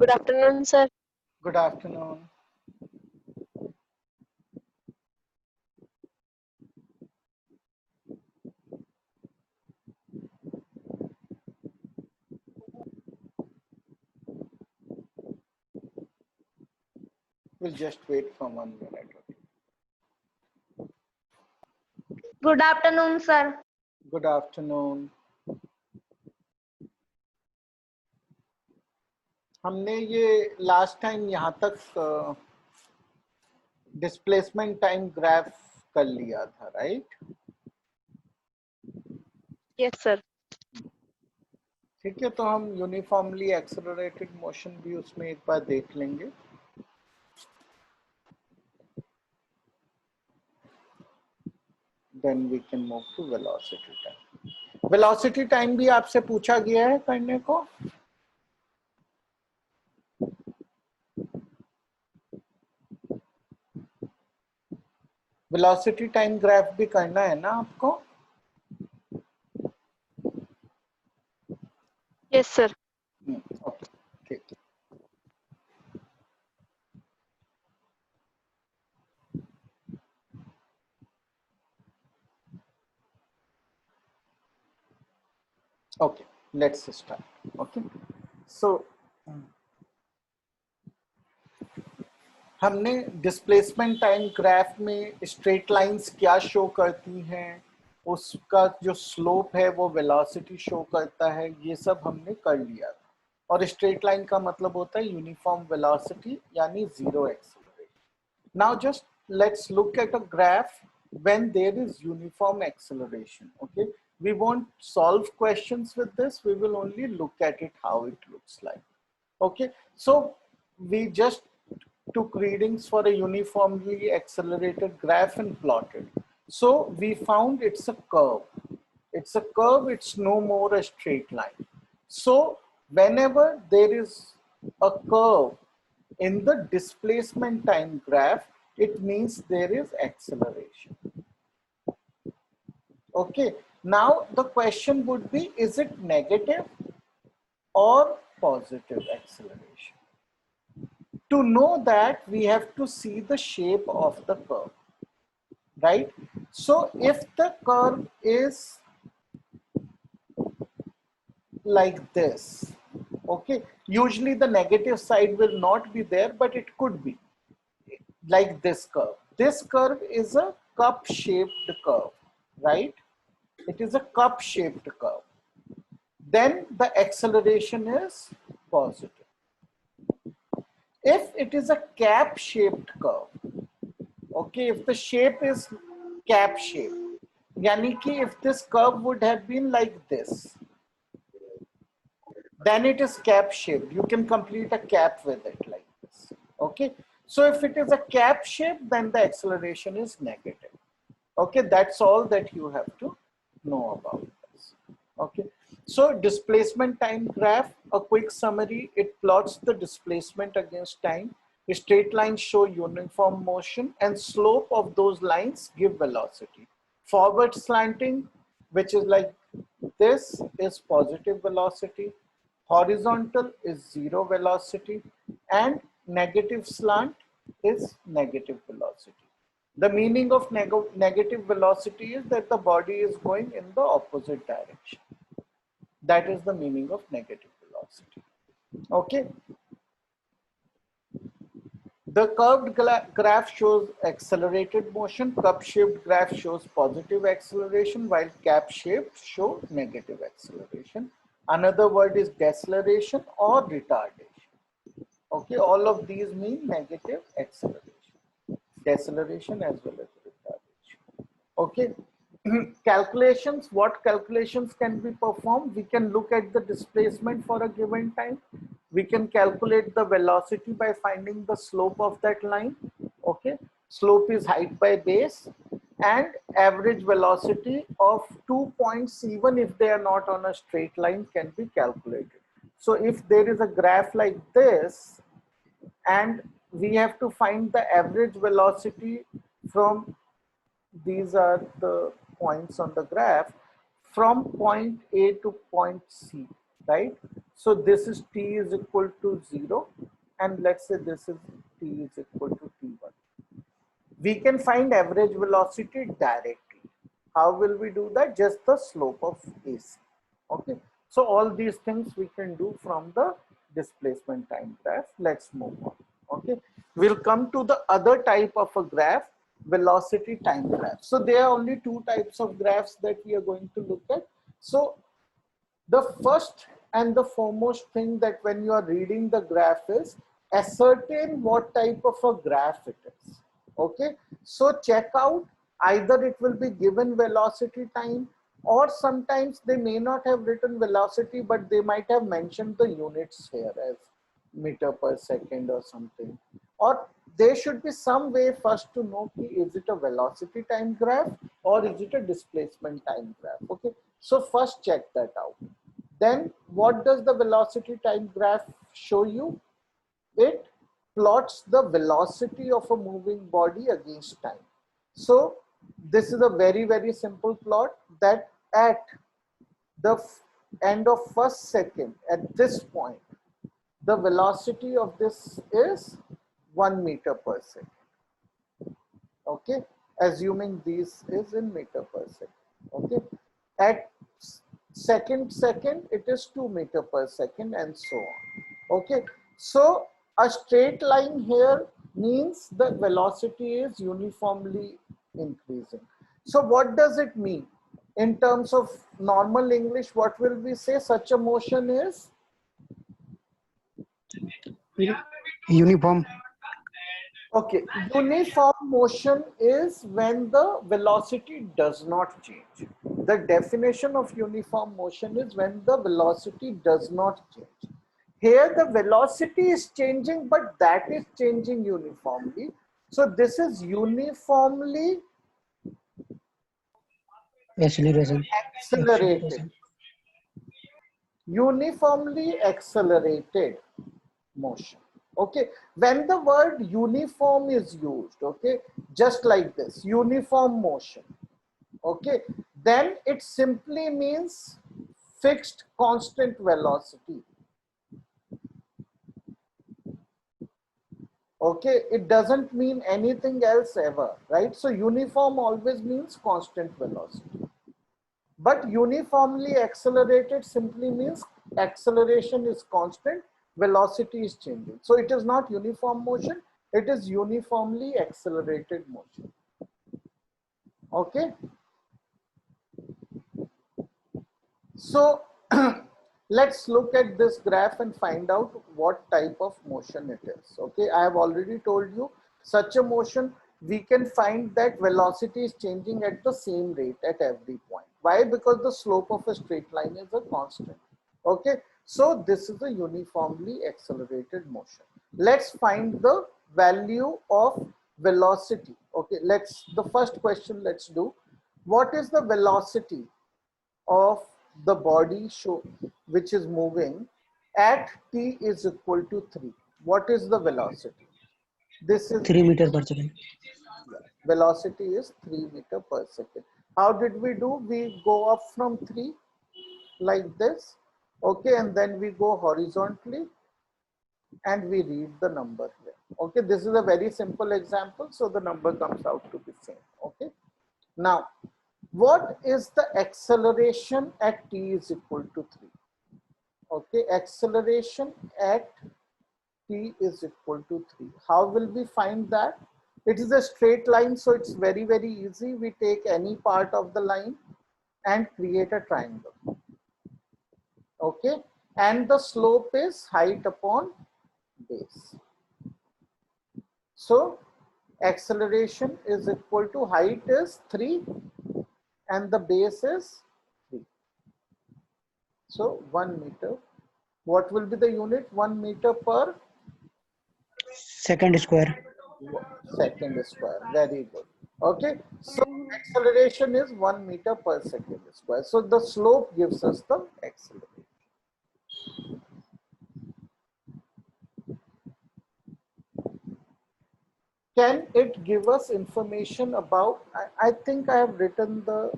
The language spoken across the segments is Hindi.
Good afternoon, sir. Good afternoon. We'll just wait for 1 minute. Good afternoon, sir. Good afternoon. हमने ये लास्ट टाइम यहाँ तक डिस्प्लेसमेंट टाइम ग्राफ कर लिया था, राइट? Yes, sir. ठीक है, तो हम यूनिफॉर्मली एक्सेलरेटेड मोशन भी उसमें एक बार देख लेंगे. Then we can move to velocity time. Velocity time भी आपसे पूछा गया है करने को. वेलोसिटी टाइम ग्राफ भी करना है ना आपको? Yes, sir. ओके, ठीक है. Okay, let's start. Okay, so हमने डिस्प्लेसमेंट टाइम ग्राफ में स्ट्रेट लाइंस क्या शो करती हैं, उसका जो स्लोप है वो वेलोसिटी शो करता है, ये सब हमने कर लिया था. और स्ट्रेट लाइन का मतलब होता है यूनिफॉर्म वेलोसिटी यानी zero acceleration. Now just let's look at a graph when there is uniform acceleration. Okay, we won't solve questions with this, we will only look at it how it looks like. Okay, so we just took readings for a uniformly accelerated graph and plotted. So we found it's a curve. It's a curve, it's no more a straight line. So whenever there is a curve in the displacement time graph, it means there is acceleration. Okay, now the question would be, is it negative or positive acceleration? To know that, we have to see the shape of the curve, right? So if the curve is like this, okay, usually the negative side will not be there, but it could be like this curve. This curve is a cup shaped curve, right? It is a cup shaped curve. Then the acceleration is positive. If it is a cap shaped curve, okay, if the shape is cap shape, yani ki if this curve would have been like this, then it is cap shaped. You can complete a cap with it like this. Okay, so if it is a cap shape, then the acceleration is negative. Okay, that's all that you have to know about this. Okay, so displacement time graph, a quick summary, it plots the displacement against time. Straight lines show uniform motion and slope of those lines give velocity. Forward slanting, which is like this, is positive velocity. Horizontal is zero velocity, and negative slant is negative velocity. The meaning of negative velocity is that the body is going in the opposite direction. That is the meaning of negative velocity. Okay. The curved graph shows accelerated motion, cup-shaped graph shows positive acceleration, while cap-shaped show negative acceleration. Another word is deceleration or retardation. Okay, all of these mean negative acceleration, deceleration as well as retardation. Okay, calculations, what calculations can be performed? We can look at the displacement for a given time. We can calculate the velocity by finding the slope of that line. Okay, slope is height by base, and average velocity of 2 points, even if they are not on a straight line, can be calculated. So if there is a graph like this, and we have to find the average velocity from, these are the points on the graph, from point A to point C, right? So this is t is equal to 0, and let's say this is t is equal to t1. We can find average velocity directly. How will we do that? Just the slope of AC. Okay. So all these things we can do from the displacement time graph. Let's move on. Okay. We'll come to the other type of a graph, velocity time graph. So there are only two types of graphs that we are going to look at. So the first and the foremost thing that when you are reading the graph is ascertain what type of a graph it is. Okay, so check out, either it will be given velocity time, or sometimes they may not have written velocity, but they might have mentioned the units here as meter per second or something. Or there should be some way first to know, is it a velocity time graph or is it a displacement time graph? Okay, so first check that out. Then what does the velocity time graph show you? It plots the velocity of a moving body against time. So this is a very, very simple plot that at the end of first second, at this point, the velocity of this is 1 meter per second. Okay, assuming this is in meter per second. Okay, at second it is 2 meter per second, and so on. Okay, so a straight line here means the velocity is uniformly increasing. So what does it mean in terms of normal English? What will we say such a motion is? Uniform. Okay, uniform motion is when the velocity does not change. The definition of uniform motion is when the velocity does not change. Here the velocity is changing, but that is changing uniformly. So this is uniformly Acceleration. accelerated. Uniformly accelerated motion. Okay, when the word uniform is used, okay, just like this, uniform motion, okay, then it simply means fixed constant velocity. Okay, it doesn't mean anything else ever, right? So uniform always means constant velocity. But uniformly accelerated simply means acceleration is constant, velocity is changing. So it is not uniform motion, it is uniformly accelerated motion. Okay. So let's look at this graph and find out what type of motion it is. Okay, I have already told you such a motion, we can find that velocity is changing at the same rate at every point. Why? Because the slope of a straight line is a constant. Okay, so this is a uniformly accelerated motion. Let's find the value of velocity. Okay, the first question let's do. What is the velocity of the body which is moving at t is equal to 3? What is the velocity? This is 3 meter per second. velocity is 3 meter per second. How did we do? We go up from 3 like this, okay, and then we go horizontally and we read the number here. Okay, this is a very simple example, so the number comes out to be same. Okay, now what is the acceleration at t is equal to 3? Okay, acceleration at t is equal to 3. How will we find that? It is a straight line, so it's very, very easy. We take any part of the line and create a triangle. Okay, and the slope is height upon base. So acceleration is equal to height is 3 and the base is 3. So 1 meter. What will be the unit? 1 meter per Second square. second square. Very good. Okay, so acceleration is 1 meter per second square. So the slope gives us the acceleration. Can it give us information about, I think I have written the,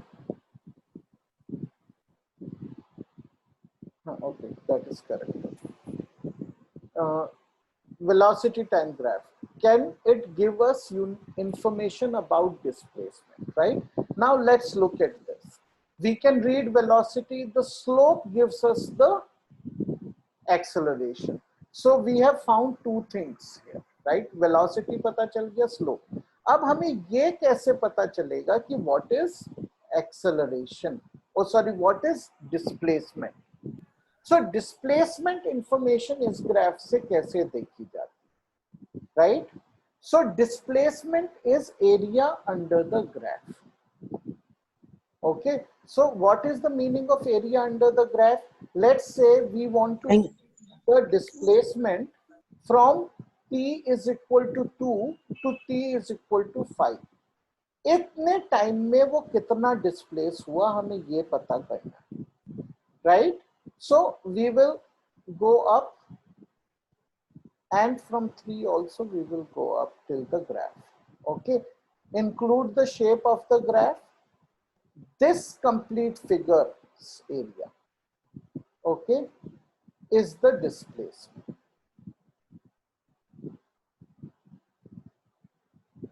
no, Okay, that is correct. Velocity time graph. Can it give us information about displacement, right? Now let's look at this. We can read velocity, the slope gives us the acceleration. So we have found two things here, right? Velocity पता चल गया, slope. अब हमें ये कैसे पता चलेगा कि what is acceleration? Oh sorry, what is displacement? So displacement information इस ग्राफ से कैसे देखी जाती है, right? So displacement is area under the graph. Okay, so what is the meaning of area under the graph? Let's say we want to the displacement from t is equal to 2 to t is equal to 5. इतने टाइम में वो कितना डिस्प्लेस हुआ हमें ये पता करना है, right? So we will go up and from 3 also we will go up till the graph. Okay, include the shape of the graph. This complete figure's area, okay, is the displacement.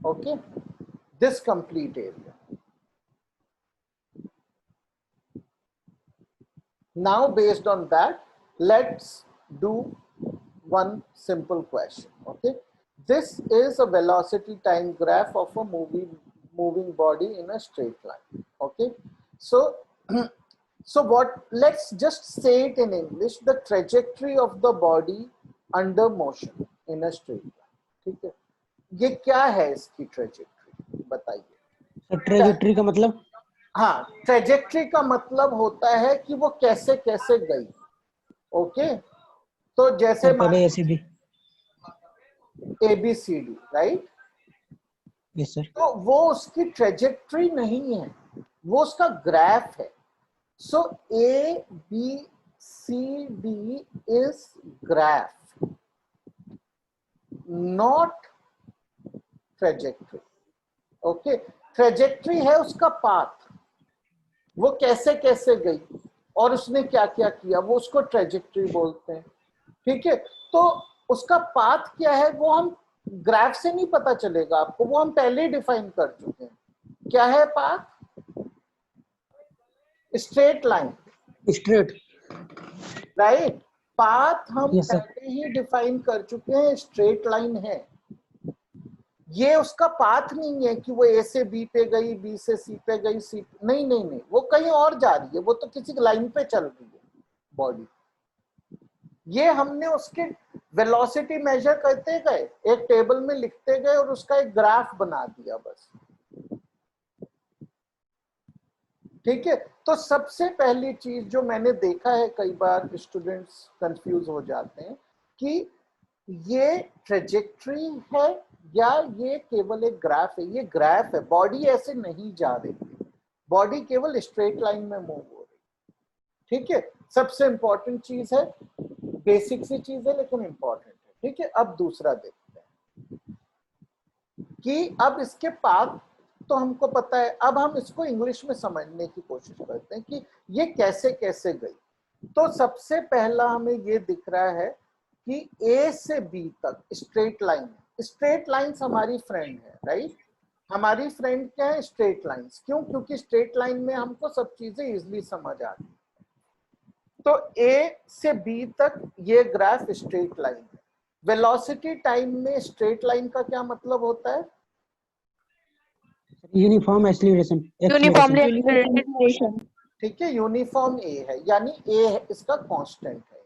Okay, this complete area. Now based on that, let's do one simple question. Okay, this is a velocity time graph of a moving body in a straight line. Okay, so so what, let's just say it in English, the trajectory of the body under motion in a straight line. ठीक है, ये क्या है इसकी ट्रेजेक्ट्री बताइए. ट्रेजेक्ट्री का मतलब? हाँ, ट्रेजेक्ट्री का मतलब होता है कि वो कैसे कैसे गई. ओके, तो जैसे पहले ACB ABCD, right? Yes sir. तो वो उसकी ट्रेजेक्ट्री नहीं है, वो उसका ग्राफ है. सो ABCD is graph, not trajectory. Okay, trajectory है उसका पाथ, वो कैसे कैसे गई और उसने क्या क्या किया, वो उसको ट्रेजेक्ट्री बोलते हैं. ठीक है, तो उसका पाथ क्या है वो हम ग्राफ से नहीं पता चलेगा आपको, वो हम पहले ही डिफाइन कर चुके हैं. क्या है path? Straight line, straight, right? Path हम Yes, sir. पहले ही डिफाइन कर चुके हैं, स्ट्रेट लाइन है. ये उसका पाथ नहीं है कि वो A से B पे गई, B से C पे गई, C नहीं नहीं नहीं, वो कहीं और जा रही है, वो तो किसी लाइन पे चल रही है बॉडी. ये हमने उसके वेलोसिटी मेजर करते गए, एक टेबल में लिखते गए और उसका एक ग्राफ बना दिया बस. ठीक है, तो सबसे पहली चीज जो मैंने देखा है, कई बार स्टूडेंट्स कंफ्यूज हो जाते हैं कि ये ट्रेजेक्ट्री है या ये केवल एक ग्राफ है. ये ग्राफ है, बॉडी ऐसे नहीं जा रही है, बॉडी केवल स्ट्रेट लाइन में मूव हो रही है. ठीक है, सबसे इंपॉर्टेंट चीज है, बेसिक सी चीज है लेकिन इंपॉर्टेंट है. ठीक है, अब दूसरा देखते हैं कि अब इसके पाथ तो हमको पता है, अब हम इसको इंग्लिश में समझने की कोशिश करते हैं कि ये कैसे कैसे गई. तो सबसे पहला हमें ये दिख रहा है कि A से B तक स्ट्रेट लाइन है. स्ट्रेट लाइंस हमारी फ्रेंड है, राइट? हमारी फ्रेंड क्या है? Straight lines. क्यों? क्योंकि स्ट्रेट लाइन में हमको सब चीजें इजीली समझ आती है. तो A से B तक ये ग्राफ स्ट्रेट लाइन है. वेलोसिटी टाइम में स्ट्रेट लाइन का क्या मतलब होता है? Uniform acceleration. Uniformly accelerated motion. ठीक है, यूनिफॉर्म A है, यानी A है, इसका कांस्टेंट है.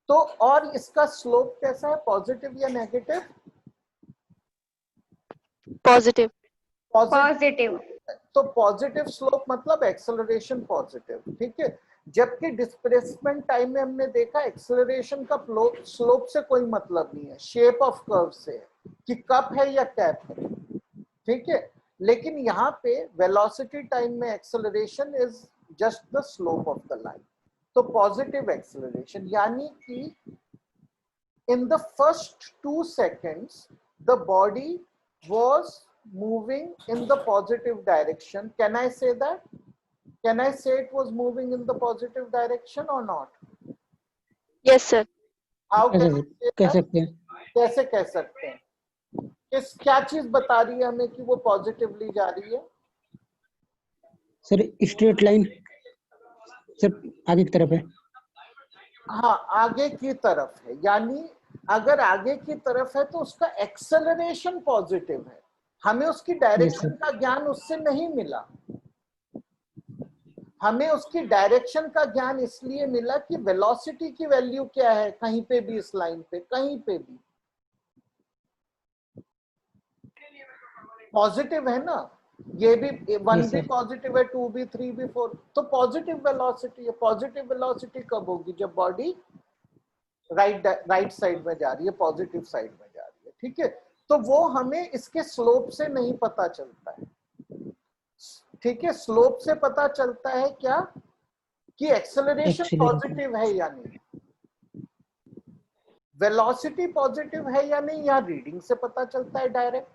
तो और इसका स्लोप कैसा है, पॉजिटिव या नेगेटिव? Positive. पॉजिटिव. तो पॉजिटिव स्लोप मतलब एक्सेलरेशन पॉजिटिव. ठीक है, जबकि डिस्प्लेसमेंट टाइम में हमने देखा एक्सेलरेशन का स्लोप से कोई मतलब नहीं है, शेप ऑफ कर्व से है कि कप है या कैप है. ठीक है, लेकिन यहाँ पे वेलोसिटी टाइम में acceleration is just the slope of the line. तो पॉजिटिव एक्सेलरेशन यानी कि in the first 2 seconds the body was moving in the positive direction. Can I say that? Can I say it was moving in the positive direction or not? Yes, sir. How कह can I सकते say कह that? सकते हैं कैसे कह सकते हैं? क्या चीज बता रही है हमें कि वो पॉजिटिवली जा रही है? सर स्ट्रेट लाइन सर आगे की तरफ है हाँ, आगे की तरफ है, यानी अगर आगे की तरफ है तो उसका एक्सेलरेशन पॉजिटिव है। हमें उसकी डायरेक्शन का ज्ञान उससे नहीं मिला। हमें उसकी डायरेक्शन का ज्ञान इसलिए मिला कि वेलोसिटी की वैल्यू क्या है कहीं पे भी, इस लाइन पे कहीं पे भी पॉजिटिव है ना। ये भी 1 Yes, भी sir. पॉजिटिव है, 2 भी, 3 भी, 4, तो पॉजिटिव वेलोसिटी है। पॉजिटिव वेलोसिटी कब होगी? जब बॉडी राइट साइड में जा रही है, पॉजिटिव साइड में जा रही है। ठीक है, तो वो हमें इसके स्लोप से नहीं पता चलता है। ठीक है, स्लोप से पता चलता है क्या कि एक्सेलरेशन Acceleration. पॉजिटिव है या नहीं, वेलोसिटी पॉजिटिव है या नहीं, या रीडिंग से पता चलता है डायरेक्ट।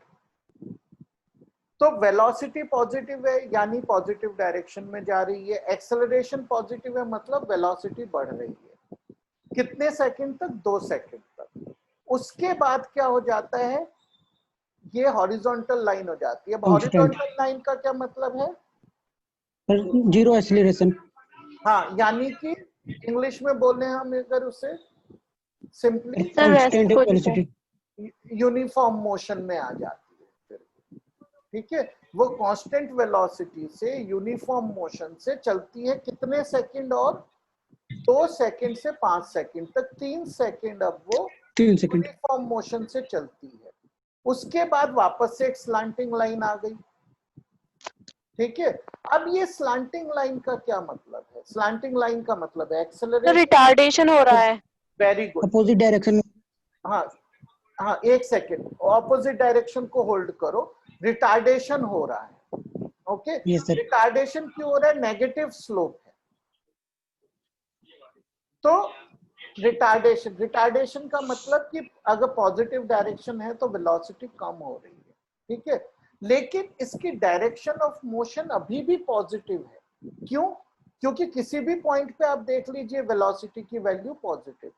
तो वेलोसिटी पॉजिटिव है यानी पॉजिटिव डायरेक्शन में जा रही है, एक्सेलरेशन पॉजिटिव है मतलब वेलोसिटी बढ़ रही है। कितने सेकंड तक? 2 सेकंड तक। उसके बाद क्या हो जाता है? ये हॉरिजॉन्टल लाइन हो जाती है। अब Constant. हॉरिजॉन्टल लाइन का क्या मतलब है? सर जीरो एक्सीलरेशन हाँ, यानी कि इंग्लिश में बोले हम अगर उसे सिंपली Sir, rest कांस्टेंट हो जाता है। वेलोसिटी यूनिफॉर्म मोशन में आ जाती है फिर। ठीक है, वो कांस्टेंट वेलोसिटी से यूनिफॉर्म मोशन से चलती है कितने सेकंड? और 2 सेकंड से 5 सेकंड तक, 3 सेकंड अब वो 3 सेकंड यूनिफॉर्म मोशन से चलती है। उसके बाद वापस से एक स्लांटिंग लाइन आ गई। ठीक है, अब ये स्लांटिंग लाइन का क्या मतलब है? स्लांटिंग लाइन का मतलब है सर एक्सेलरेशन। रिटार्डेशन हो रहा है। Very good. अपोजिट डायरेक्शन में हाँ हाँ, एक सेकेंड, ऑपोजिट डायरेक्शन को होल्ड करो। रिटार्डेशन हो रहा है। Okay, Yes, sir. रिटार्डेशन क्यों हो रहा है? नेगेटिव स्लोप है। तो रिटार्डेशन का मतलब कि अगर पॉजिटिव डायरेक्शन है तो वेलोसिटी कम हो रही है। ठीक है, लेकिन इसकी डायरेक्शन ऑफ मोशन अभी भी पॉजिटिव है। क्यों? क्योंकि किसी भी पॉइंट पे आप देख लीजिए वेलोसिटी की वैल्यू पॉजिटिव है।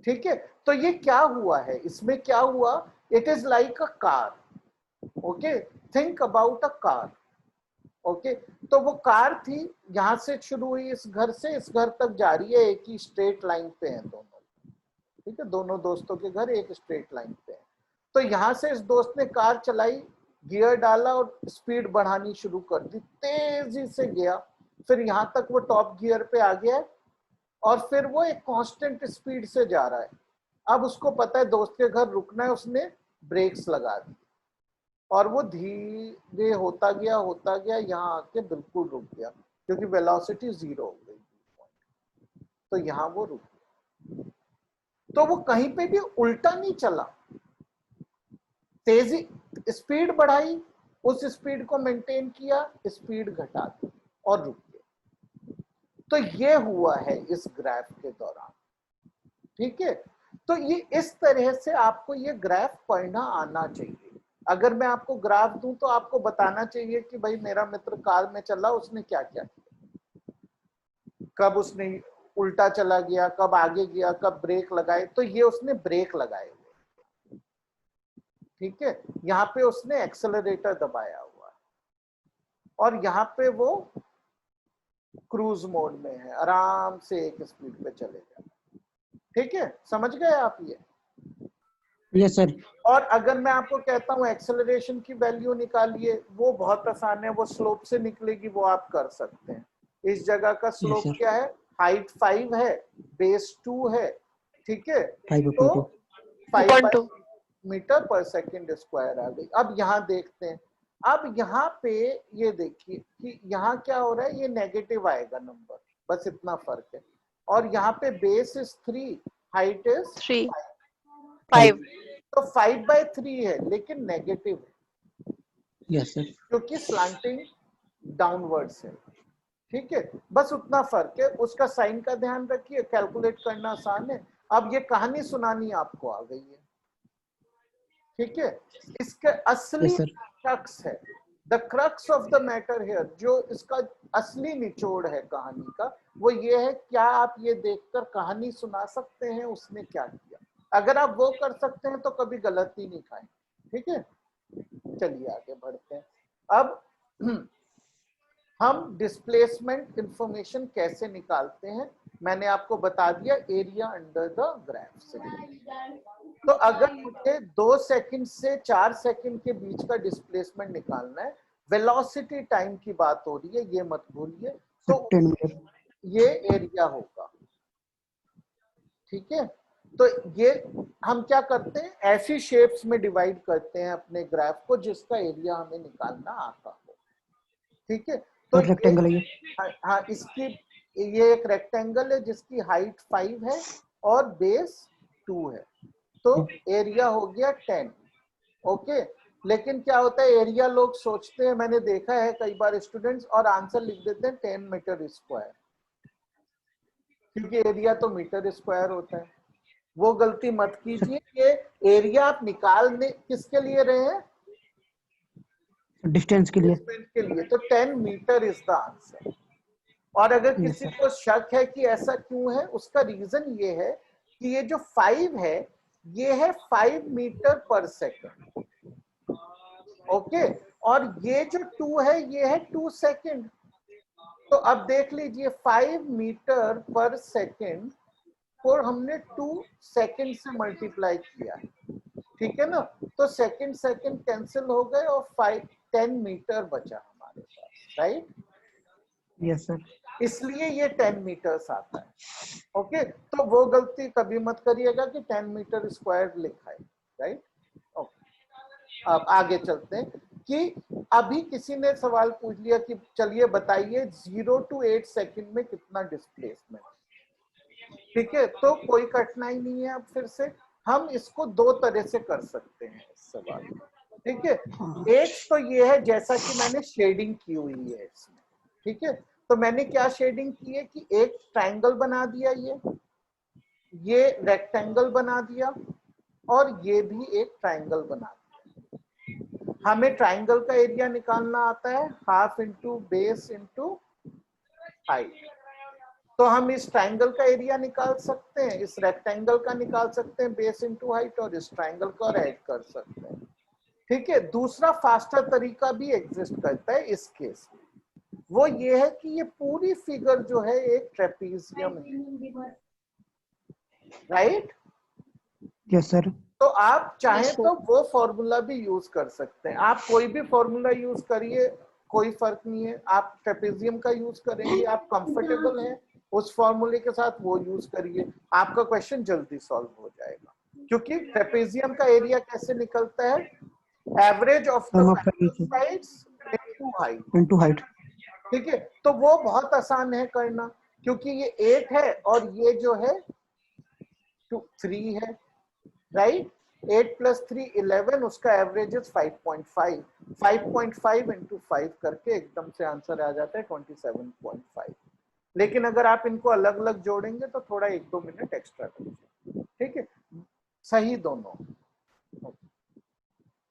ठीक है, तो ये क्या हुआ है? इसमें क्या हुआ? It is like a car. Okay, think about a car. Okay, तो वो कार थी, यहां से शुरू हुई, इस घर से इस घर तक जा रही है, एक ही स्ट्रेट लाइन पे है दोनों। ठीक है, दोनों दोस्तों के घर एक स्ट्रेट लाइन पे है। तो यहां से इस दोस्त ने कार चलाई, गियर डाला और स्पीड बढ़ानी शुरू कर दी, तेजी से गया। फिर यहां तक वो टॉप गियर पे आ गया और फिर वो एक कांस्टेंट स्पीड से जा रहा है। अब उसको पता है दोस्त के घर रुकना है, उसने ब्रेक्स लगा दी और वो धीरे होता गया, यहाँ आके बिल्कुल रुक गया क्योंकि वेलोसिटी 0 हो गई। तो यहाँ वो रुक गया। तो वो कहीं पे भी उल्टा नहीं चला, तेजी स्पीड बढ़ाई, उस स्पीड को मेंटेन किया, स्पीड घटा दी और रुक गया। तो ये हुआ है इस ग्राफ के दौरान। ठीक है, तो ये इस तरह से आपको ये ग्राफ पढ़ना आना चाहिए। अगर मैं आपको ग्राफ दूं तो आपको बताना चाहिए कि भाई मेरा मित्र कार में चला, उसने क्या क्या किया, कब उसने उल्टा चला गया, कब आगे गया, कब ब्रेक लगाए। तो ये उसने ब्रेक लगाए हुए। ठीक है, यहाँ पे उसने एक्सेलरेटर दबाया हुआ है और यहाँ पे वो क्रूज मोड में है, आराम से एक स्पीड पे चले जा रहा है। ठीक है, समझ गए आप ये? यस सर और अगर मैं आपको कहता हूं एक्सेलरेशन की वैल्यू निकालिए, वो बहुत आसान है, वो स्लोप से निकलेगी, वो आप कर सकते हैं। इस जगह का यस स्लोप सर क्या है? हाइट 5 है, बेस 2 है। ठीक है, 5.2 तो 5 2.2 मीटर पर सेकंड स्क्वायर आ गई। अब यहाँ देखते हैं, अब यहाँ पे ये देखिए कि यहाँ क्या हो रहा है, ये नेगेटिव आएगा नंबर, बस इतना फर्क है। और यहाँ पे बेस इज 3, हाइट इज 3 5, 5 तो 5/3 है लेकिन नेगेटिव है यस सर क्योंकि स्लांटिंग डाउनवर्ड्स है। ठीक है, बस उतना फर्क है, उसका साइन का ध्यान रखिए, कैलकुलेट करना आसान है। अब ये कहानी सुनानी आपको आ गई है। ठीक है, इसके असली यस सर शख्स है the crux of the matter here, जो इसका असली निचोड़ है कहानी का, वो ये है, क्या आप ये देखकर कहानी सुना सकते हैं उसने क्या किया? अगर आप वो कर सकते हैं तो कभी गलती नहीं खाएंगे। ठीक है, चलिए आगे बढ़ते हैं। अब हम डिस्प्लेसमेंट इंफॉर्मेशन कैसे निकालते हैं, मैंने आपको बता दिया, एरिया अंडर द ग्राफ से। तो अगर मुझे 2 सेकंड से 4 सेकंड के बीच का डिस्प्लेसमेंट निकालना है, वेलोसिटी टाइम की बात हो रही है, ये मत भूलिए, तो 10 मीटर। ये एरिया होगा। ठीक है, तो ये हम क्या करते हैं, ऐसी शेप्स में डिवाइड करते हैं अपने ग्राफ को जिसका एरिया हमें निकालना आता हो। ठीक है, तो रेक्टेंगल है ये। हाँ, इसकी ये एक रेक्टेंगल है जिसकी हाइट 5 है और बेस 2 है, तो एरिया हो गया 10। ओके, लेकिन क्या होता है, एरिया लोग सोचते हैं, मैंने देखा है कई बार स्टूडेंट्स, और आंसर लिख देते हैं 10 मीटर स्क्वायर, क्योंकि एरिया तो मीटर स्क्वायर होता है। वो गलती मत कीजिए, ये एरिया आप निकालने किसके लिए रहे हैं, डिस्टेंस के लिए। डिस्टेंस के लिए, तो 10 मीटर इज द आंसर। और अगर Yes, किसी sir. को शक है कि ऐसा क्यों है, उसका रीजन ये है कि ये जो 5 है, ये है 5 मीटर पर सेकंड। ओके, और ये जो 2 है, ये है 2 सेकंड। तो अब देख लीजिए, 5 मीटर पर सेकंड को हमने 2 सेकंड से मल्टीप्लाई किया है। ठीक है ना, तो सेकंड सेकंड कैंसिल हो गए और 10 मीटर बचा हमारे पास, राइट? Yes sir. इसलिए ये 10 मीटर्स आता है। ओके, तो वो गलती कभी मत करिएगा कि 10 मीटर स्क्वायर लिखा है, राइट? ओके, अब आगे चलते हैं कि अभी किसी ने सवाल पूछ लिया कि चलिए बताइए 0 to 8 सेकंड में कितना डिस्प्लेसमेंट। ठीक है, तो कोई कठिनाई नहीं है। अब फिर से हम इसको 2 तरह से कर सकते हैं इस सवाल में। ठीक है, एक तो ये है जैसा कि मैंने शेडिंग की हुई है इसमें। ठीक है, तो मैंने क्या शेडिंग की है कि एक ट्रायंगल बना दिया, ये रेक्टेंगल बना दिया, और ये भी एक ट्रायंगल बना दिया। हमें ट्रायंगल का एरिया निकालना आता है, half into base into height. तो हम इस ट्रायंगल का एरिया निकाल सकते हैं, इस रेक्टेंगल का निकाल सकते हैं बेस इंटू हाइट, और इस ट्रायंगल का ऐड कर सकते हैं। ठीक है, दूसरा फास्टर तरीका भी एग्जिस्ट करता है इस केस में, वो ये है कि ये पूरी फिगर जो है एक ट्रेपीजियम है, राइट? Yes sir. तो आप चाहें Yes, sir. तो वो फॉर्मूला भी यूज कर सकते हैं, आप कोई भी फॉर्मूला यूज करिए, कोई फर्क नहीं है। आप ट्रेपेजियम का यूज करेंगे, आप कंफर्टेबल हैं उस फॉर्मूले के साथ, वो यूज करिए, आपका क्वेश्चन जल्दी सॉल्व हो जाएगा। क्योंकि ट्रेपेजियम का एरिया कैसे निकलता है, average of the sides into height. Into height. ठीक है, तो वो बहुत आसान है करना, क्योंकि ये 8 है और ये जो है 3 है, राइट? 8 + 3 11, उसका एवरेज इज 5.5। 5.5 इंटू 5 करके एकदम से आंसर आ जाता है 27.5। लेकिन अगर आप इनको अलग अलग जोड़ेंगे तो थोड़ा 1-2 मिनट एक्स्ट्रा लगेगा। ठीक है, सही दोनों।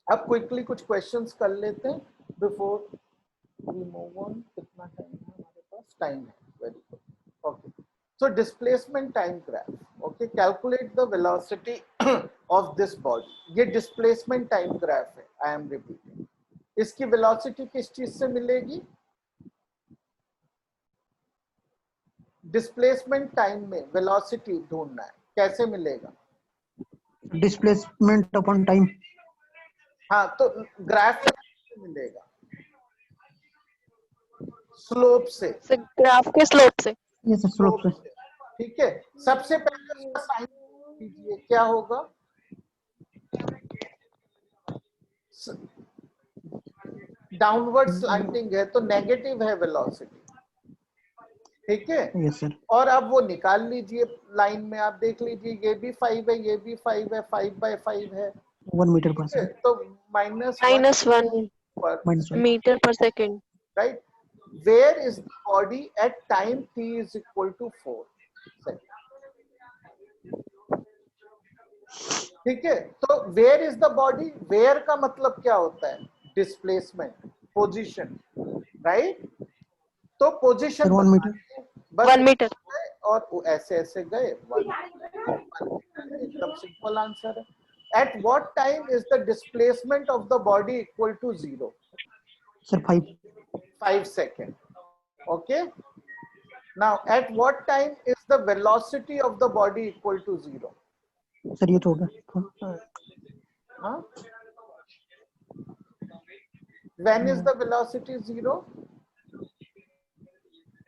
अब क्विकली कुछ क्वेश्चंस कर लेते हैं बिफोर वी मूव ऑन। कितना टाइम है हमारे पास? टाइम है, very good. Okay, so displacement time graph. Okay, calculate the velocity of this body. ये displacement time graph है, I am repeating. इसकी velocity किस चीज से मिलेगी? displacement time में velocity ढूंढना है, कैसे मिलेगा? Displacement upon time. हाँ, तो ग्राफ से मिलेगा, स्लोप से। So, ग्राफ के स्लोप से। यस सर, स्लोप से। ठीक है, सबसे पहले उसका साइन कीजिए, क्या होगा? डाउनवर्ड स्लैंटिंग है तो नेगेटिव है वेलोसिटी। ठीक है, यस सर। और अब वो निकाल लीजिए लाइन में, आप देख लीजिए, ये भी 5 है, ये भी 5 है, 5/5 है। 1 मीटर पर ठीक है, सेकंड। तो -1 -1 पर metre per second. Right. Where is the body at time t = 4 second? ठीक है, तो where is the body, where का मतलब क्या होता है? डिस्प्लेसमेंट। Position, right? तो पोजीशन सर 1 मीटर। बस 1 मीटर। और ऐसे ऐसे गए 1 एकदम सिंपल आंसर है. At what time is the displacement of the body equal to 0? Sir 5। 5 seconds. Okay. Now, at what time is the velocity of the body equal to 0? Sir ये तो होगा Huh? When is the velocity 0?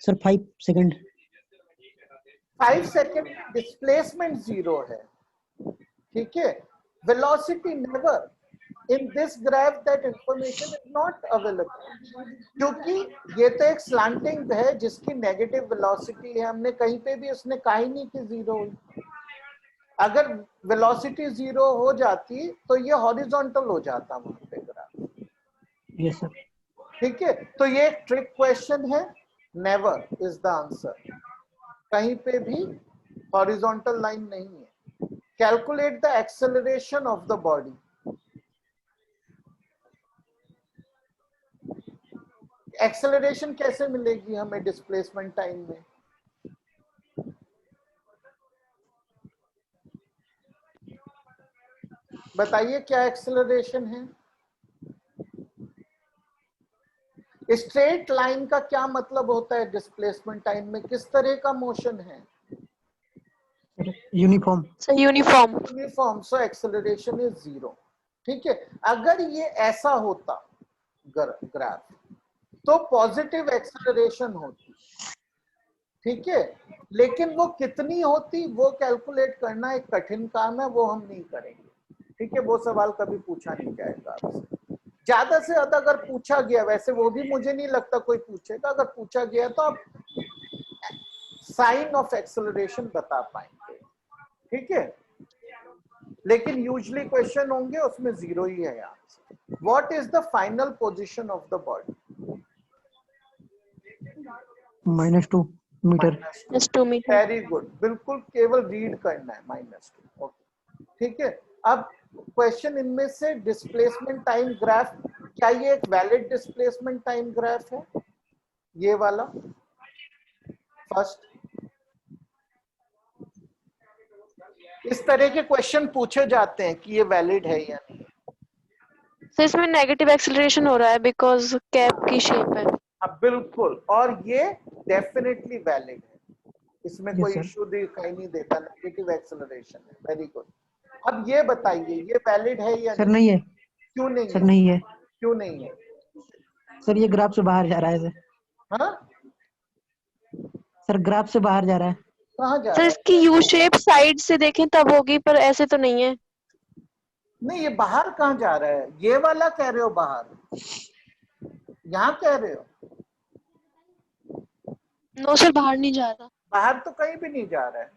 Sir 5 second. 5 second में डिस्प्लेसमेंट 0 है, ठीक है. Velocity never. In this graph that information is not available, क्योंकि ये तो एक स्लैंटिंग है जिसकी नेगेटिव वेलोसिटी है. हमने कहीं पे भी उसने कहा ही नहीं कि 0 हुई. अगर वेलोसिटी 0 हो जाती तो ये हॉरिजॉन्टल हो जाता वहां पे ग्राफ. Yes sir. ठीक है, तो ये एक ट्रिक क्वेश्चन है. Never is the answer. कहीं पे भी हॉरिजॉन्टल लाइन नहीं है. Calculate the acceleration of the body. Acceleration कैसे मिलेगी हमें डिस्प्लेसमेंट टाइम में? बताइए क्या एक्सेलरेशन है? स्ट्रेट लाइन का क्या मतलब होता है डिस्प्लेसमेंट टाइम में? किस तरह का मोशन है? Uniform. Sir uniform. Uniform. So acceleration is 0. ठीक है, अगर ये ऐसा होता ग्राफ तो पॉजिटिव एक्सेलरेशन होती. ठीक है, लेकिन वो कितनी होती वो कैलकुलेट करना एक कठिन काम है, वो हम नहीं करेंगे. ठीक है, वो सवाल कभी पूछा नहीं जाएगा आपसे. ज्यादा से ज्यादा अगर पूछा गया, वैसे वो भी मुझे नहीं लगता कोई पूछेगा, अगर पूछा गया तो आप साइन ऑफ एक्सेलरेशन बता पाएंगे. ठीक है, लेकिन यूजुअली क्वेश्चन होंगे उसमें 0 ही है answer. What is the final position of the body? -2 metre. -2 metre. Very good, बिल्कुल, केवल रीड करना है -2. ओके, ठीक है. अब क्वेश्चन इनमें से डिस्प्लेसमेंट टाइम ग्राफ, क्या ये एक वैलिड डिस्प्लेसमेंट टाइम ग्राफ है? ये वाला फर्स्ट. इस तरह के क्वेश्चन पूछे जाते हैं कि ये वैलिड है या नहीं. सर इसमें नेगेटिव एक्सेलरेशन हो रहा है बिकॉज कैप की शेप है। हाँ बिल्कुल, और ये डेफिनेटली वैलिड है. इसमें Yes, कोई sir. इश्यू दिखाई नहीं देता. नेगेटिव एक्सेलरेशन है. Very good. अब ये बताइए ये वैलिड है या सर नहीं है। क्यों नहीं सर है? नहीं है। क्यों नहीं है? सर ये ग्राफ से बाहर जा रहा है सर। हाँ, सर ग्राफ से बाहर जा रहा है। कहाँ जा सर रहा है? इसकी यू शेप साइड से देखें तब होगी, पर ऐसे तो नहीं है। नहीं, ये बाहर कहाँ जा रहा है? ये वाला कह रहे हो बाहर? यहाँ कह रहे हो? नो सर बाहर नहीं जा रहा। बाहर तो कहीं भी नहीं जा रहा है.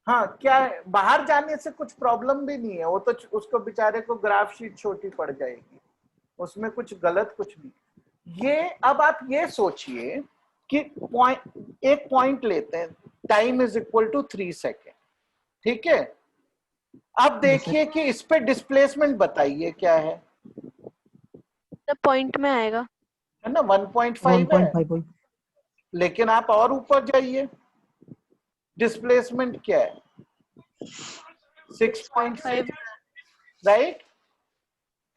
हाँ, क्या है? बाहर जाने से कुछ प्रॉब्लम भी नहीं है. वो तो उसको बेचारे को ग्राफ शीट छोटी पड़ जाएगी, उसमें कुछ गलत कुछ नहीं. ये अब आप ये सोचिए कि एक पॉइंट लेते हैं, time is equal to 3 second. ठीक है, अब देखिए कि इस पे डिस्प्लेसमेंट बताइए क्या है. सर पॉइंट में आएगा, है ना, 1.5 है. 1.5। लेकिन आप और ऊपर जाइए, डिस्प्लेसमेंट क्या है? 6.5, राइट?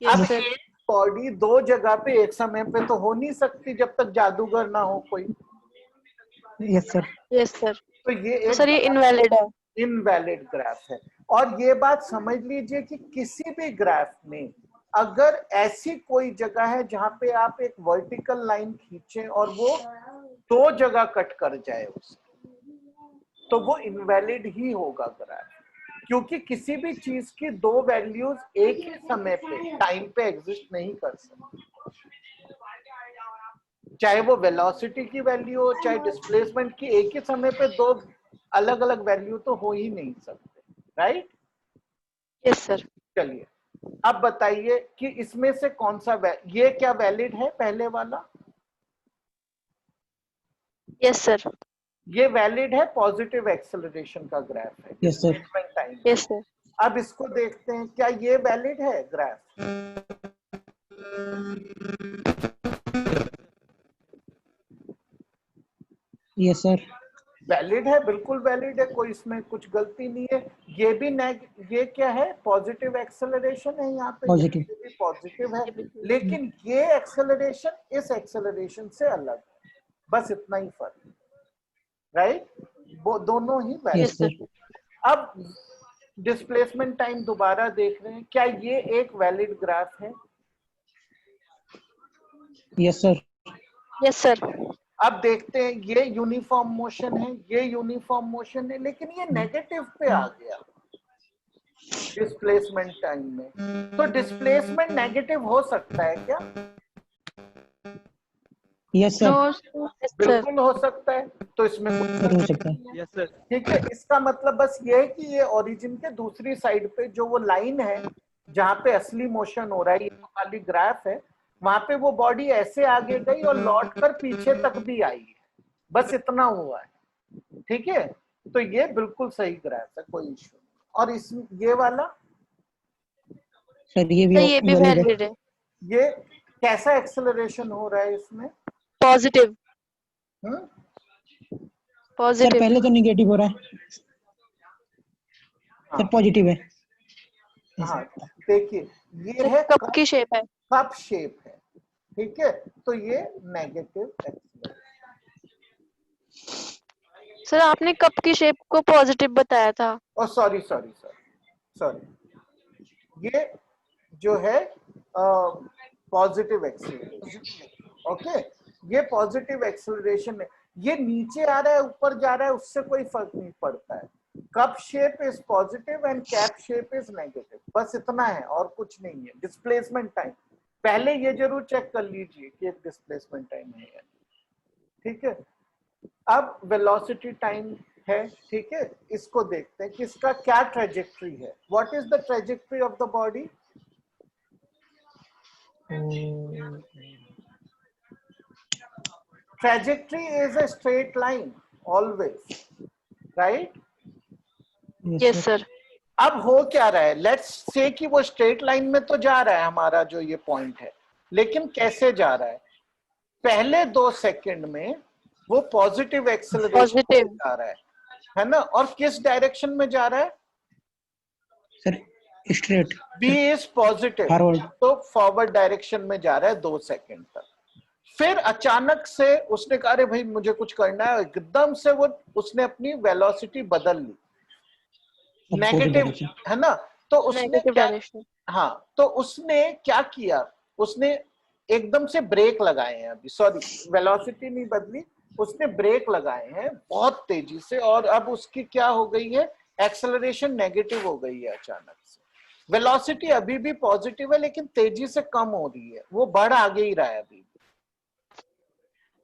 अब यस सर। एक बॉडी दो जगह पे एक समय पे तो हो नहीं सकती जब तक जादूगर ना हो कोई. Yes sir. Yes sir. तो ये सर ये इनवैलिड है। इनवैलिड ग्राफ है. और ये बात समझ लीजिए कि किसी भी ग्राफ में अगर ऐसी कोई जगह है जहां पे आप एक वर्टिकल लाइन खींचें और वो दो जगह कट कर जाए उससे, तो वो इनवैलिड ही होगा ग्राफ. क्योंकि किसी भी चीज की दो वैल्यूज एक ही समय पे टाइम पे एग्जिस्ट नहीं कर सकती. चाहे वो वेलोसिटी की वैल्यू हो चाहे डिस्प्लेसमेंट की, एक ही समय पे दो अलग अलग वैल्यू तो हो ही नहीं सकते. राइट? Yes sir. चलिए अब बताइए कि इसमें से कौन सा ये क्या वैलिड है? पहले वाला यस सर। ये वैलिड है, पॉजिटिव एक्सेलरेशन का ग्राफ है. Yes sir. Time. Yes sir. अब इसको देखते हैं, क्या ये वैलिड है ग्राफ? Yes sir. वैलिड है, बिल्कुल वैलिड है, कोई इसमें कुछ गलती नहीं है। ये भी ये क्या है, पॉजिटिव एक्सेलरेशन है, यहाँ पे पॉजिटिव। ये भी पॉजिटिव है, ये भी लेकिन ये एक्सेलरेशन इस एक्सेलरेशन से अलग है, बस इतना ही फर्क है, राइट? वो दोनों ही वैलिड। Yes sir. अब डिस्प्लेसमेंट टाइम दोबारा देख रहे हैं, क्या ये एक वैलिड ग्राफ है? Yes sir. Yes sir. अब देखते हैं, ये यूनिफॉर्म मोशन है, ये यूनिफॉर्म मोशन है, लेकिन ये नेगेटिव पे आ गया डिस्प्लेसमेंट टाइम में। तो डिस्प्लेसमेंट नेगेटिव हो सकता है क्या? Yes sir. Yes sir. बिल्कुल हो सकता है, तो इसमें सर हो सकता है। Yes sir. ठीक है। इसका मतलब बस ये है कि ये ओरिजिन के दूसरी साइड पे जो वो लाइन है जहां पे असली मोशन हो रहा है, ये तो खाली ग्राफ है, वहां पे वो बॉडी ऐसे आगे गई और लौट कर पीछे तक भी आई है, बस इतना हुआ है। ठीक है, तो ये बिल्कुल सही ग्राफ है, कोई इशू नहीं। और इस ये वाला, सर ये तो ये भी भी वैलिड है। वैलिड है। ये कैसा एक्सेलरेशन हो रहा है इसमें? पॉजिटिव। हम्म? Sir positive. पहले तो निगेटिव हो रहा है, सर हाँ, पॉजिटिव है। हाँ, देखिए ये है कप की शेप है। कप शेप है, ठीक है, तो ये नेगेटिव एक्सेलरेशन। सर आपने कप की शेप को पॉजिटिव बताया था। ओ सॉरी सॉरी सॉरी सॉरी, ये जो है पॉजिटिव एक्सेलरेशन। ओके, ये पॉजिटिव एक्सेलरेशन है, ये नीचे आ रहा है ऊपर जा रहा है उससे कोई फर्क नहीं पड़ता है। Cup shape is positive and cap shape is negative, बस इतना है और कुछ नहीं है। डिस्प्लेसमेंट टाइम पहले ये जरूर चेक कर लीजिए कि डिस्प्लेसमेंट टाइम है या नहीं। ठीक है, अब वेलोसिटी टाइम है, ठीक है, इसको देखते हैं कि इसका क्या ट्रेजेक्ट्री है। What is the trajectory of the body? Trajectory is a straight line always, right? Yes sir. अब हो क्या रहा है, लेट्स से कि वो स्ट्रेट लाइन में तो जा रहा है हमारा जो ये पॉइंट है, लेकिन कैसे जा रहा है? पहले 2 सेकंड में वो पॉजिटिव एक्सेलरेशन पॉजिटिव। जा रहा है ना? और किस डायरेक्शन में जा रहा है? Sir straight. B is positive, forward. तो फॉरवर्ड डायरेक्शन में जा रहा है 2 सेकंड तक। फिर अचानक से उसने कहा अरे भाई मुझे कुछ करना है, एकदम से वो उसने अपनी वेलोसिटी बदल ली, नेगेटिव, है ना? तो उसने नेगेटिव क्या, डायरेक्शन। हाँ, तो उसने क्या किया, उसने एकदम से ब्रेक लगाए हैं अभी, सॉरी वेलोसिटी नहीं बदली, उसने ब्रेक लगाए हैं बहुत तेजी से, और अब उसकी क्या हो गई है, एक्सेलरेशन नेगेटिव हो गई है अचानक से। वेलोसिटी अभी भी पॉजिटिव है लेकिन तेजी से कम हो रही है, वो बढ़ आगे ही रहा है अभी,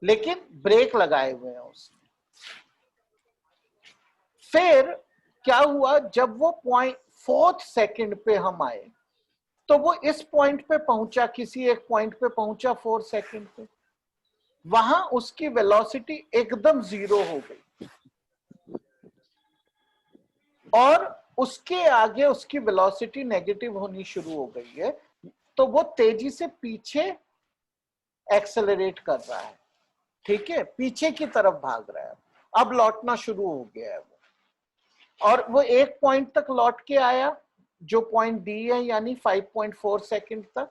लेकिन ब्रेक लगाए हुए हैं उसने। फिर क्या हुआ, जब वो 4th सेकंड पे हम आए तो वो इस पॉइंट पे पहुंचा, किसी एक पॉइंट पे पहुंचा 4 सेकंड पे, वहां उसकी वेलोसिटी एकदम 0 हो गई और उसके आगे उसकी वेलोसिटी नेगेटिव होनी शुरू हो गई है, तो वो तेजी से पीछे एक्सेलरेट कर रहा है, ठीक है, पीछे की तरफ भाग रहा है, अब लौटना शुरू हो गया है वो, और वो एक पॉइंट तक लौट के आया जो पॉइंट डी है, यानी 5.4 सेकंड तक,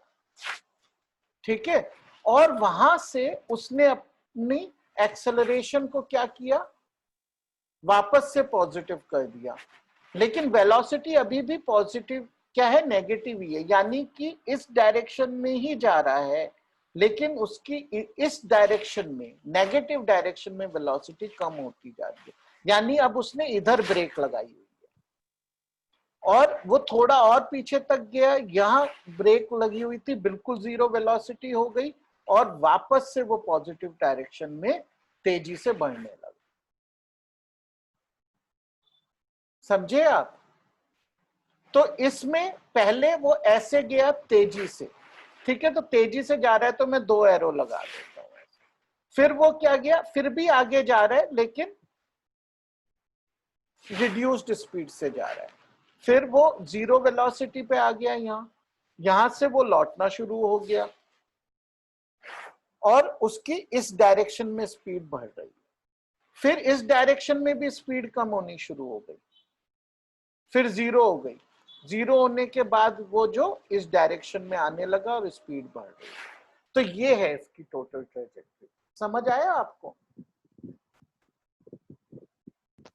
ठीक है, और वहां से उसने अपनी एक्सेलरेशन को क्या किया, वापस से पॉजिटिव कर दिया, लेकिन वेलोसिटी अभी भी पॉजिटिव क्या है, नेगेटिव ही है, यानी कि इस डायरेक्शन में ही जा रहा है, लेकिन उसकी इस डायरेक्शन में, नेगेटिव डायरेक्शन में वेलोसिटी कम होती जा रही है, यानी अब उसने इधर ब्रेक लगाई हुई है और वो थोड़ा और पीछे तक गया, यहां ब्रेक लगी हुई थी, बिल्कुल 0 वेलोसिटी हो गई और वापस से वो पॉजिटिव डायरेक्शन में तेजी से बढ़ने लगा। समझे आप? तो इसमें पहले वो ऐसे गया तेजी से, ठीक है, तो तेजी से जा रहा है तो मैं 2 एरो लगा देता हूं, फिर वो क्या गया, फिर भी आगे जा रहा है लेकिन रिड्यूस्ड स्पीड से जा रहा है, फिर वो 0 वेलोसिटी पे आ गया, यहां से वो लौटना शुरू हो गया और उसकी इस डायरेक्शन में स्पीड बढ़ रही है, फिर इस डायरेक्शन में भी स्पीड कम होनी शुरू हो गई, फिर 0 हो गई, 0 होने के बाद वो जो इस डायरेक्शन में आने लगा और स्पीड बढ़ गई। तो ये है इसकी टोटल ट्रेजेक्टरी। समझ आया आपको?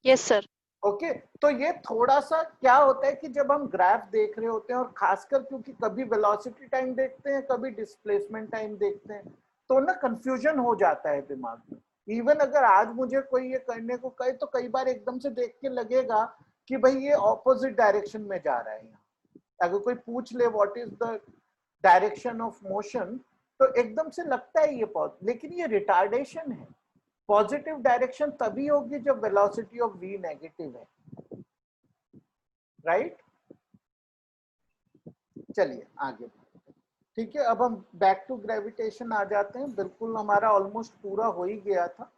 Yes sir. ओके तो ये थोड़ा सा क्या होता है कि जब हम ग्राफ देख रहे होते हैं और खासकर क्योंकि कभी वेलोसिटी टाइम देखते हैं कभी डिस्प्लेसमेंट टाइम देखते हैं तो ना कंफ्यूजन हो जाता है दिमाग में। इवन अगर आज मुझे कोई ये करने को कहे तो कई बार एकदम से देख के लगेगा कि भाई ये ऑपोजिट डायरेक्शन में जा रहा है। यहाँ अगर कोई पूछ ले what is the direction of motion तो एकदम से लगता है ये लेकिन ये रिटार्डेशन है। पॉजिटिव डायरेक्शन तभी होगी जब वेलोसिटी ऑफ v नेगेटिव है, राइट? चलिए आगे, ठीक है। अब हम बैक टू ग्रेविटेशन आ जाते हैं। बिल्कुल हमारा ऑलमोस्ट पूरा हो ही गया था,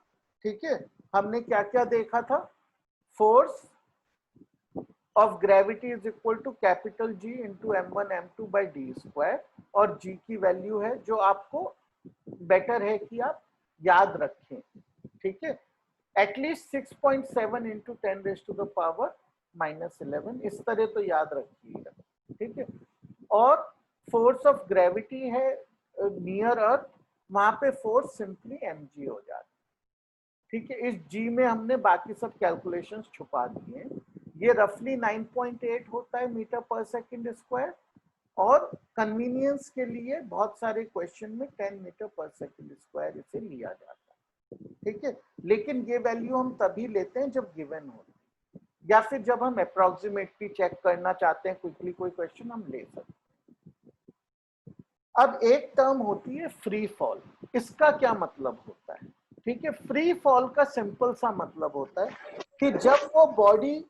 ठीक है। हमने क्या क्या देखा था? Force of gravity is equal to capital G into m1 m2 by D square, और G की वैल्यू है जो आपको बेटर है कि आप याद रखें, ठीक है। At least 6.7 into 10 raise to the power -11, इस तरह तो याद रखिएगा, ठीक है। और फोर्स ऑफ ग्रेविटी है नियर अर्थ, वहां पे फोर्स सिंपली mg हो जाता है, ठीक है। इस g में हमने बाकी सब कैलकुलेशंस छुपा दिए हैं। ये रफली 9.8 होता है मीटर पर सेकंड स्क्वायर, और कन्वीनियंस के लिए बहुत सारे क्वेश्चन में 10 मीटर पर सेकंड स्क्वायर इसे लिया जाता है, ठीक है। लेकिन ये वैल्यू हम तभी लेते हैं जब गिवन होती है, या फिर जब हम अप्रोक्सीमेटली चेक करना चाहते हैं क्विकली कोई क्वेश्चन हम ले सकते हैं। अब एक टर्म होती है फ्री फॉल। इसका क्या मतलब होता है? ठीक है, फ्री फॉल का सिंपल सा मतलब होता है कि जब वो बॉडी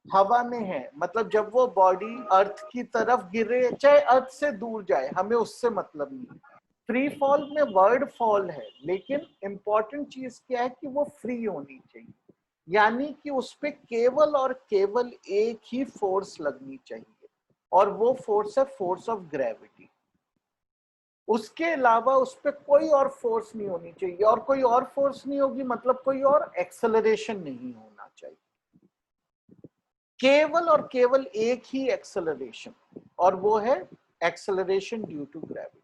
हवा में है, मतलब जब वो बॉडी अर्थ की तरफ गिरे चाहे अर्थ से दूर जाए, हमें उससे मतलब नहीं। फ्री फॉल में वर्ड फॉल है, लेकिन इंपॉर्टेंट चीज क्या है कि वो फ्री होनी चाहिए, यानी कि उस पर केवल और केवल एक ही फोर्स लगनी चाहिए, और वो फोर्स है फोर्स ऑफ ग्रेविटी। उसके अलावा उस पर कोई और फोर्स नहीं होनी चाहिए, और कोई और फोर्स नहीं होगी मतलब कोई और एक्सेलरेशन नहीं होना चाहिए, केवल और केवल एक ही एक्सेलरेशन, और वो है एक्सेलरेशन ड्यू टू ग्रेविटी।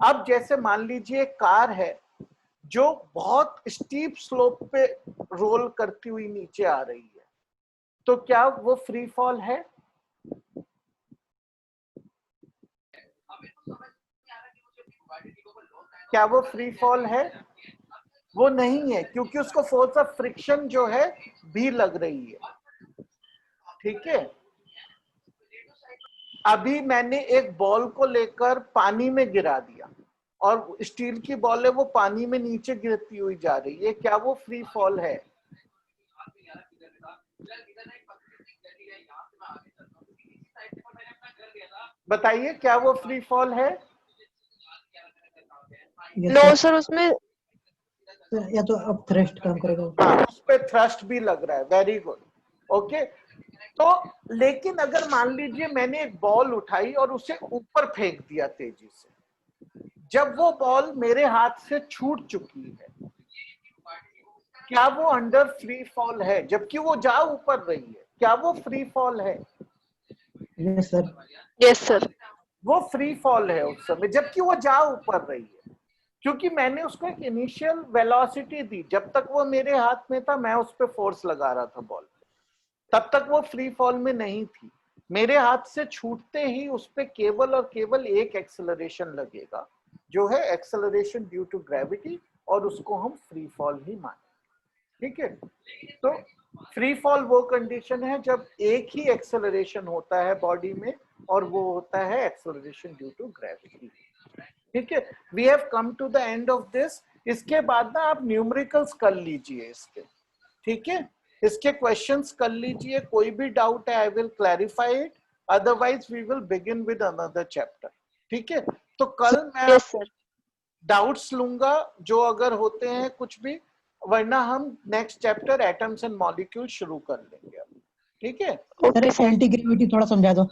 अब जैसे मान लीजिए कार है जो बहुत स्टीप स्लोप पे रोल करती हुई नीचे आ रही है, तो क्या वो फ्री फॉल है? क्या वो फ्री फॉल है? वो नहीं है, क्योंकि उसको फोर्स ऑफ फ्रिक्शन जो है भी लग रही है, ठीक है। अभी मैंने एक बॉल को लेकर पानी में गिरा दिया, और स्टील की बॉल है वो पानी में नीचे गिरती हुई जा रही है, क्या वो फ्री फॉल है? बताइए, क्या वो फ्री फॉल है? नो सर, उसमें या तो अब थ्रस्ट काम करेगा। हाँ, उस पे थ्रस्ट भी लग रहा है, वेरी गुड, ओके। तो लेकिन अगर मान लीजिए मैंने एक बॉल उठाई और उसे ऊपर फेंक दिया तेजी से, जब वो बॉल मेरे हाथ से छूट चुकी है, क्या वो अंडर फ्री फॉल है? जबकि वो जा ऊपर रही है, क्या वो फ्री फॉल है? Yes sir. Yes sir. वो फ्री फॉल है उस समय, जबकि वो जा ऊपर रही है, क्योंकि मैंने उसको एक इनिशियल वेलोसिटी दी। जब तक वो मेरे हाथ में था मैं उस पर फोर्स लगा रहा था बॉल पे, तब तक वो फ्री फॉल में नहीं थी। मेरे हाथ से छूटते ही उस पर केवल और केवल एक एक्सेलरेशन लगेगा, जो है एक्सेलरेशन ड्यू टू ग्रेविटी, और उसको हम फ्री फॉल ही माने, ठीक है। तो फ्री फॉल वो कंडीशन है जब एक ही एक्सेलरेशन होता है बॉडी में, और वो होता है एक्सेलरेशन ड्यू टू ग्रेविटी, ठीक है। We have come to the end of this. इसके बाद ना आप न्यूमेरिकल्स कर लीजिए इसके, ठीक है। इसके क्वेश्चंस कर लीजिए, कोई भी डाउट है I will clarify it, otherwise we will begin with another chapter, ठीक है। तो कल मैं यस सर। डाउट्स लूंगा जो अगर होते हैं कुछ भी, वरना हम next chapter atoms and molecule शुरू कर लेंगे अब, ठीक है। Sir okay sir. Anti gravity थोड़ा समझा दो।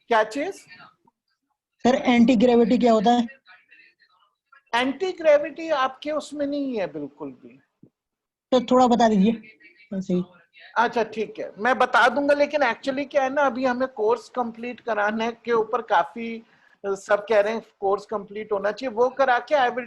क्या चीज? सर एंटी ग्रेविटी क्या होता है? एंटी ग्रेविटी आपके उसमें नहीं है बिल्कुल भी। तो थोड़ा बता दीजिए ऐसे ही। अच्छा ठीक है, मैं बता दूंगा, लेकिन एक्चुअली क्या है ना, अभी हमें कोर्स कंप्लीट कराने के ऊपर काफी सब कह रहे हैं कोर्स कंप्लीट होना चाहिए, वो करा के आई विल